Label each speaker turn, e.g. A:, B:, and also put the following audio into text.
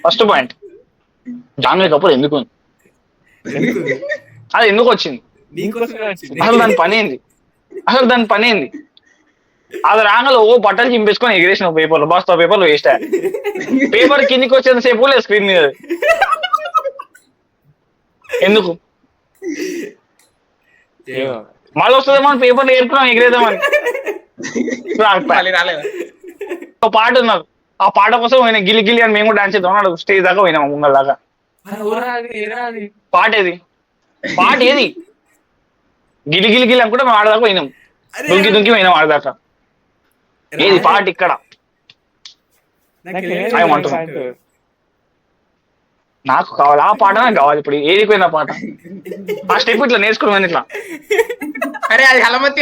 A: First point, Janhvi Kapoor ఎందుకు అది ఎందుకు వచ్చింది, అసలు దాని పని ఏంది, అది రాగల ఓ బట్టలు చింపేసుకొని ఎగిరేసిన పేపర్లు, బాస్తా పేపర్లు వేస్తా, పేపర్ కిందికి వచ్చేంత సేపు లేదు స్క్రీన్ మీద, ఎందుకు మళ్ళీ వస్తుందేమో పేపర్లు ఏరుకున్నాం ఎగిరేద్దామని. ఒక పాట ఉన్నారు, ఆ పాట కోసం పోయినా గిలి గిలి అని మేము కూడా డాన్స్ చేద్దాం అన్నాడు, స్టేజ్ దాకా పోయినాము ముంగల్ దాకా. పాట ఏది గిలి గిలి గిలి అనుకుంటే మేము ఆడదాకా పోయినాం, దుంకి దుంకి పోయినాం ఆడదాకా. ఏది పాట ఇక్కడ నాకు కావాలి, ఆ పాట నాకు కావాలి. ఇప్పుడు ఏదిపోయిన పాట, ఆ స్టెప్ ఇట్లా నేర్చుకున్నాను ఇట్లా.
B: అరే అది హలమతి